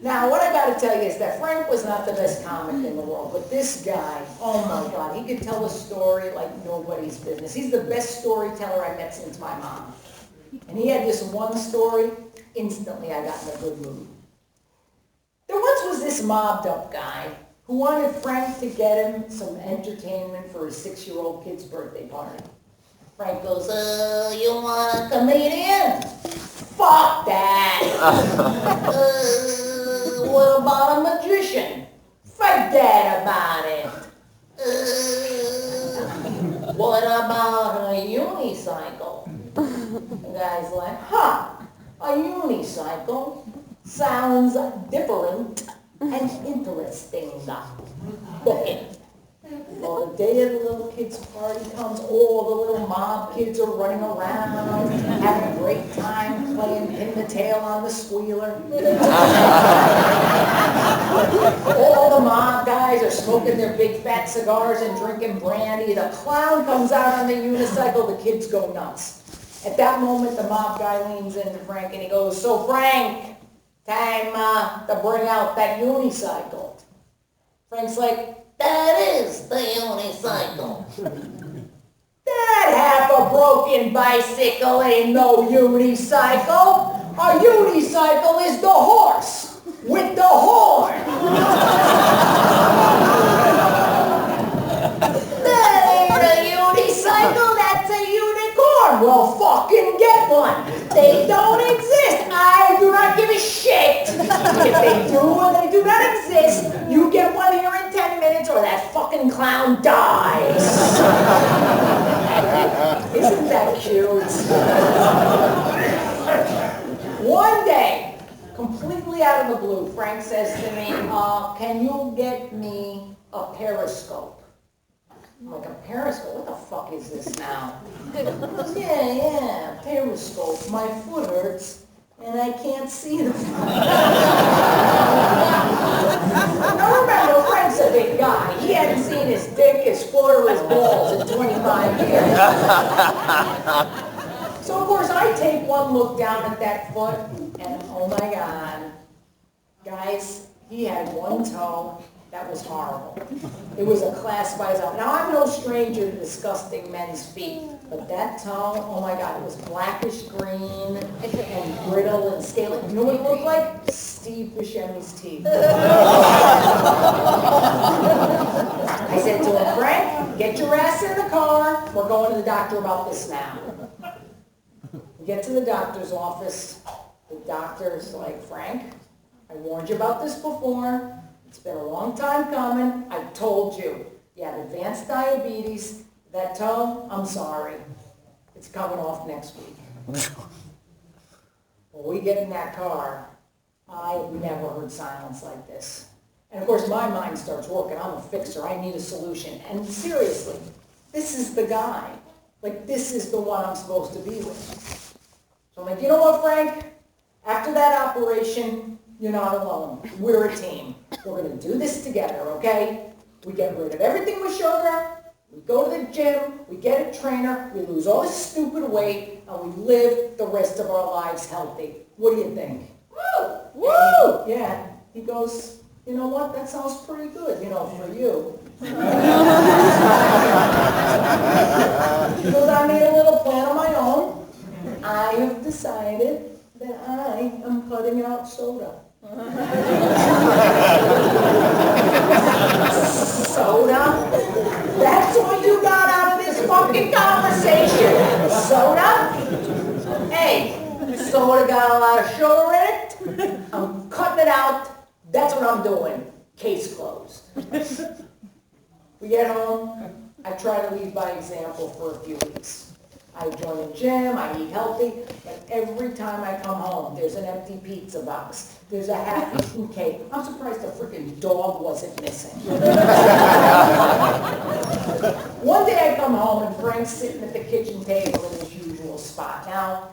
Now, what I gotta tell you is that Frank was not the best comic in the world, but this guy, oh my God, he could tell a story like nobody's business. He's the best storyteller I've met since my mom. And he had this one story, instantly I got in a good mood. There once was this mobbed up guy who wanted Frank to get him some entertainment for his 6-year-old kid's birthday party. Frank goes, you want a comedian? Fuck that! What about a magician? Forget about it. What about a unicycle? The guy's like, a unicycle sounds different and interesting. Well, the day of the little kid's party comes, all the little mob kids are running around, having a great time playing pin the tail on the squealer. All the mob guys are smoking their big fat cigars and drinking brandy. The clown comes out on the unicycle, the kids go nuts. At that moment, the mob guy leans into Frank and he goes, so Frank, time to bring out that unicycle. Frank's like, that is the unicycle. That half a broken bicycle ain't no unicycle. A unicycle is the horse with the horn. That ain't a unicycle, that's a unicorn. Well, fucking get one. They don't exist. I do not give a shit. If they do or they do not exist, you get one here in 10 minutes or that fucking clown dies. Isn't that cute? One day, completely out of the blue, Frank says to me, can you get me a periscope? I'm like, a periscope? What the fuck is this now? Yeah, periscope. My foot hurts and I can't see the Now remember, Frank's a big guy. He hadn't seen his dick, his foot, or his balls in 25 years. So of course I take one look down at that foot and oh my God. Guys, he had one toe. That was horrible. It was a class by itself. Now, I'm no stranger to disgusting men's feet, but that toe, oh my God, it was blackish green and brittle and scaly. You know what it looked like? Steve Buscemi's teeth. I said to him, Frank, get your ass in the car. We're going to the doctor about this now. We get to the doctor's office. The doctor's like, Frank, I warned you about this before. It's been a long time coming. I told you. You have advanced diabetes. That toe, I'm sorry. It's coming off next week. When we get in that car, I've never heard silence like this. And of course, my mind starts working. I'm a fixer. I need a solution. And seriously, this is the guy. Like, this is the one I'm supposed to be with. So I'm like, you know what, Frank? After that operation, you're not alone. We're a team. We're going to do this together, okay? We get rid of everything with sugar. We go to the gym. We get a trainer. We lose all this stupid weight. And we live the rest of our lives healthy. What do you think? Woo! Woo! Yeah. He goes, you know what? That sounds pretty good, you know, for you. He goes, I made a little plan on my own. I have decided that I am cutting out soda. Soda? That's what you got out of this fucking conversation? Soda? Hey, soda got a lot of sugar in it. I'm cutting it out. That's what I'm doing. Case closed. We get home. I try to lead by example for a few weeks. I join the gym, I eat healthy, and every time I come home, there's an empty pizza box. There's a half-eaten cake. I'm surprised the freaking dog wasn't missing. One day I come home and Frank's sitting at the kitchen table in his usual spot. Now,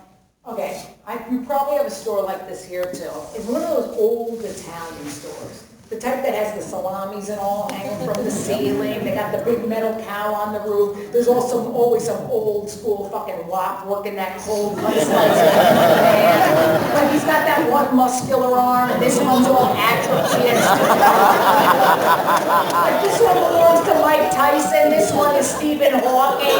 okay, you probably have a store like this here too. It's one of those old Italian stores. The type that has the salamis and all hanging from the ceiling. They got the big metal cow on the roof. There's also always some old school fucking wop working that cold place. Like he's got that one muscular arm and this one's all atrophy. Like this one belongs to Mike Tyson. This one is Stephen Hawking.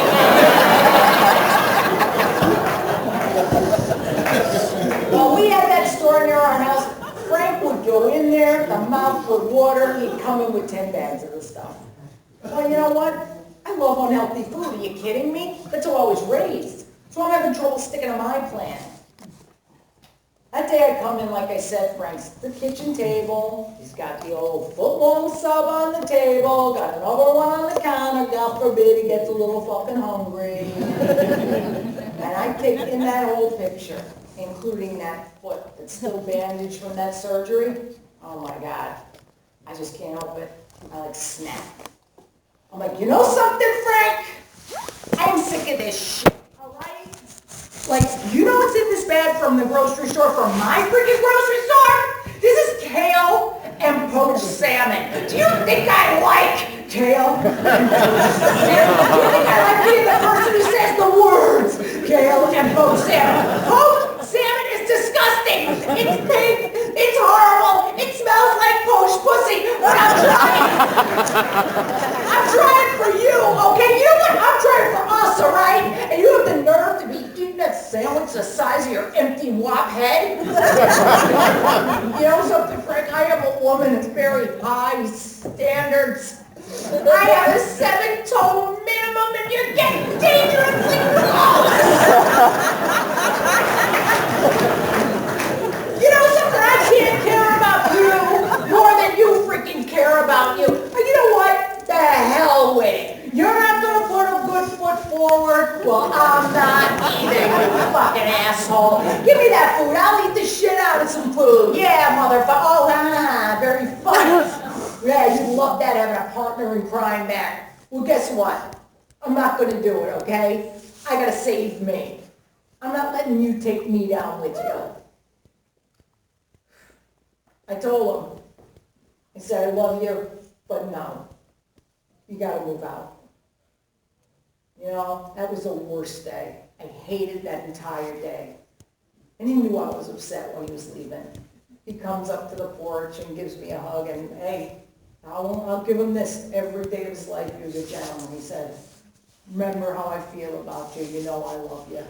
Well, we had that store near our house. Frank would go in there, the mouth would water, he'd come in with 10 bags of the stuff. Well, you know what? I love unhealthy food. Are you kidding me? That's how I was raised. So I'm having trouble sticking to my plan. That day I come in, like I said, Frank's at the kitchen table. He's got the old foot-long sub on the table, got another one on the counter. God forbid he gets a little fucking hungry. And I take in that whole picture, including that foot that's still bandaged from that surgery. Oh my God. I just can't help it. I like snap. I'm like, you know something, Frank? I'm sick of this shit, all right? Like, you know what's in this bag from the grocery store, from my freaking grocery store? This is kale and poached salmon. Do you think I like kale and poached salmon? Do you think I like being the person who says the words kale and poached salmon? Poached salmon is disgusting. It's pink. It's horrible. It smells like poached pussy. But I'm trying for you, okay? You know what? I'm trying for us, all right? And you have the nerve to be eating that sandwich the size of your empty wop head? You know something, Frank? I am a woman with very high standards. I have a 7-toe minimum and you're getting dangerously close. You know something? I can't care about you more than you freaking care about you. But you know what? The hell with it. You're not going to put a good foot forward? Well, I'm not either, you fucking asshole. Give me that food. I'll eat the shit out of some food. Yeah, motherfucker. Oh, very funny. Yeah, you'd love that, having a partner in crime back. Well, guess what? I'm not going to do it, okay? I got to save me. I'm not letting you take me down with you. I told him. I said, I love you, but no. You got to move out. You know, that was the worst day. I hated that entire day. And he knew I was upset when he was leaving. He comes up to the porch and gives me a hug and, hey, I'll give him this every day of his life. He was a gentleman. He said, remember how I feel about you. You know I love you.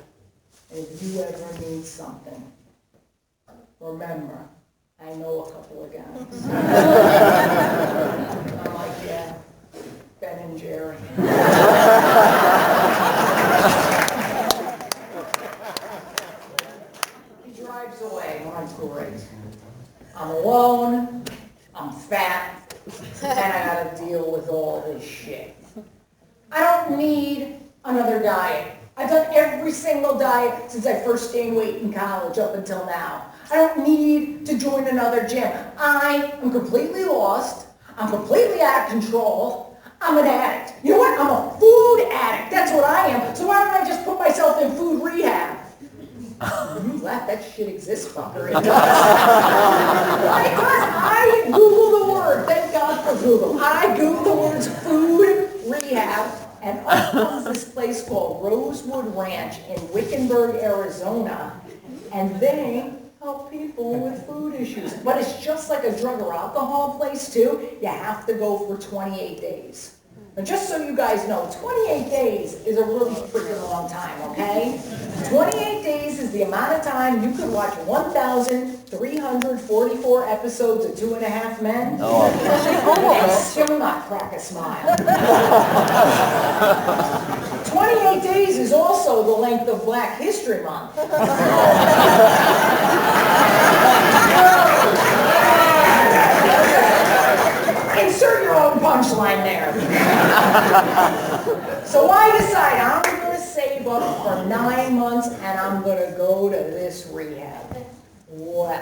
And if you ever need something, remember, I know a couple of guys. I'm like, yeah, Ben and Jerry. He drives away. Mine's great. I'm alone. I'm fat. And I gotta deal with all this shit. I don't need another diet. I've done every single diet since I first gained weight in college up until now. I don't need to join another gym. I am completely lost. I'm completely out of control. I'm an addict. You know what? I'm a food addict. That's what I am. So why don't I just put myself in food rehab? You laugh, that shit exists, fucker. It does. I Google the word. Thank God for Google. I Google the words food rehab, and up comes this place called Rosewood Ranch in Wickenburg, Arizona, and they help people with food issues. But it's just like a drug or alcohol place, too. You have to go for 28 days. Now, just so you guys know, 28 days is a really freaking long time, okay? 28 days is the amount of time you could watch 1,344 episodes of 2.5 Men. Oh. And still not crack a smile. 28 days is also the length of Black History Month. Insert your own punchline there. So I decide I'm going to save up for 9 months and I'm going to go to this rehab. Well,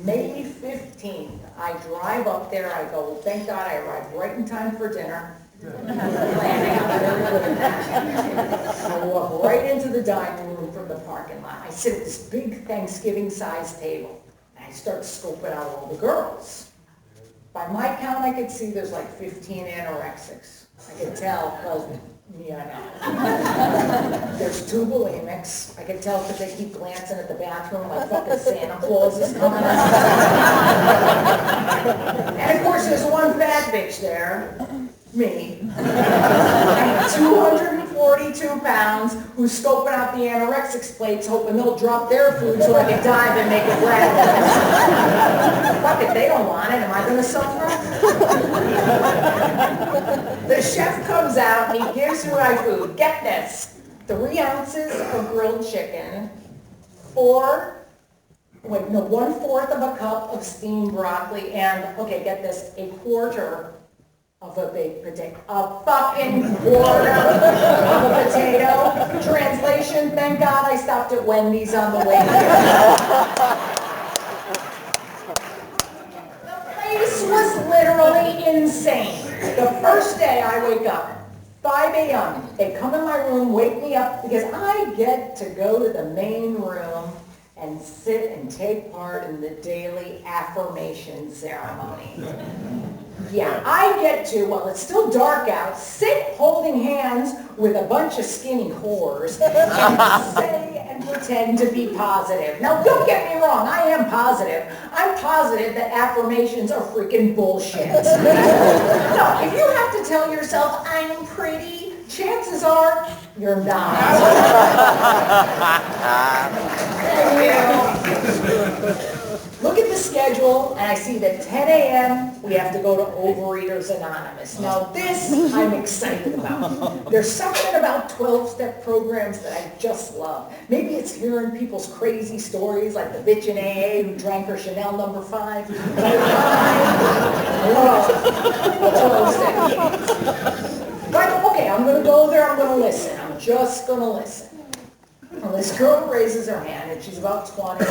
May 15th, I drive up there. I go, well, thank God I arrived right in time for dinner. I walk right into the dining room from the parking lot. I sit at this big Thanksgiving-sized table and I start scoping out all the girls. By my count, I could see there's like 15 anorexics. I could tell, because, there's 2 bulimics. I could tell because they keep glancing at the bathroom like fucking Santa Claus is coming. And of course, there's 1 fat bitch there, me, and 242 pounds, who's scoping out the anorexics plates, hoping they'll drop their food so I can dive and make it wet. Fuck it, they don't want it. Am I going to suffer? The chef comes out and he gives me my food. Get this, 3 ounces of grilled chicken, 1/4 of a cup of steamed broccoli, and, okay, get this, a quarter of a baked potato. A fucking quarter of a potato. Translation, thank God I stopped at Wendy's on the way here. The place was literally insane. The first day I wake up, 5 a.m., they come in my room, wake me up, because I get to go to the main room and sit and take part in the daily affirmation ceremony. Yeah, I get to, well, it's still dark out, sit holding hands with a bunch of skinny whores and say and pretend to be positive. Now, don't get me wrong, I am positive. I'm positive that affirmations are freaking bullshit. No, if you have to tell yourself, I'm pretty, chances are you're not. Look at the schedule, and I see that 10 a.m. we have to go to Overeaters Anonymous. Now this I'm excited about. There's something about 12-step programs that I just love. Maybe it's hearing people's crazy stories, like the bitch in AA who drank her Chanel No. 5. But I love 12-step. But okay, I'm going to go there, I'm going to listen. I'm just going to listen. Well, this girl raises her hand, and she's about 20.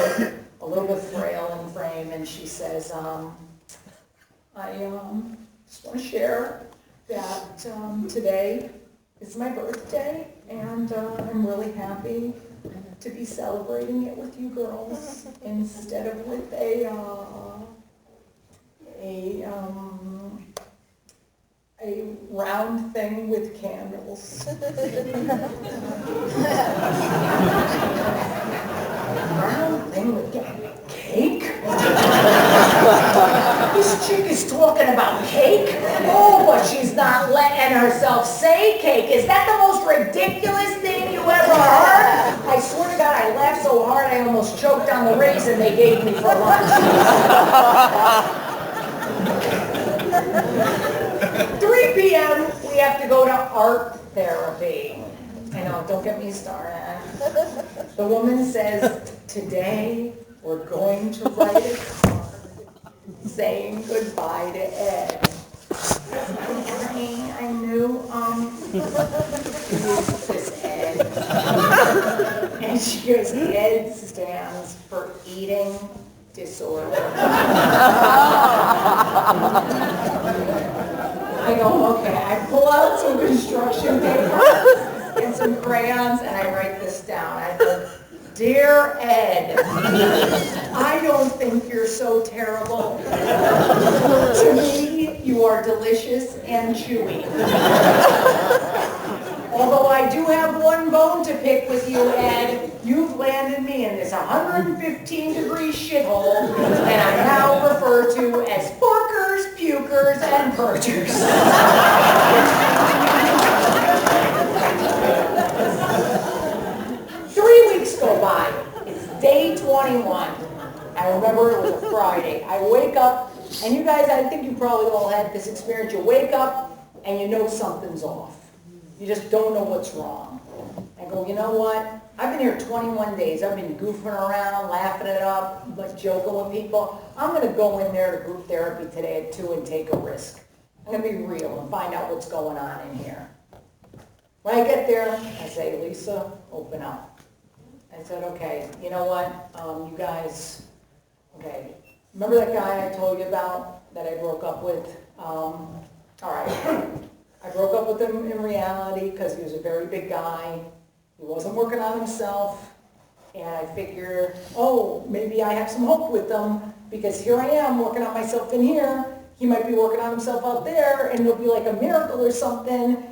A little bit frail in frame, and she says, I just want to share that today is my birthday, and I'm really happy to be celebrating it with you girls instead of with a round thing with candles. Round thing with cake? This chick is talking about cake? Oh, but she's not letting herself say cake. Is that the most ridiculous thing you ever heard? I swear to God, I laughed so hard I almost choked on the raisin they gave me for lunch. 3 p.m., we have to go to art therapy. I know, don't get me started. The woman says, today we're going to write a card saying goodbye to Ed. I knew, this Ed. And she goes, Ed stands for eating disorder. I go, okay, I pull out some construction paper and some crayons and I write this down. I go, Dear Ed, I don't think you're so terrible. To me, you are delicious and chewy. Although I do have one bone to pick with you, Ed, you've landed me in this 115-degree shithole that I now refer to as porkers, pukers, and purgers. 3 weeks go by. It's day 21. I remember it was a Friday. I wake up, and you guys, I think you probably all had this experience. You wake up, and you know something's off. You just don't know what's wrong. I go, you know what? I've been here 21 days. I've been goofing around, laughing it up, like joking with people. I'm going to go in there to group therapy today at 2 and take a risk. I'm going to be real and find out what's going on in here. When I get there, I say, Lisa, open up. I said, okay, you know what? You guys, okay. Remember that guy I told you about that I broke up with? All right. I broke up with him in reality because he was a very big guy. He wasn't working on himself. And I figured, oh, maybe I have some hope with him because here I am working on myself in here. he might be working on himself out there, and it'll be like a miracle or something,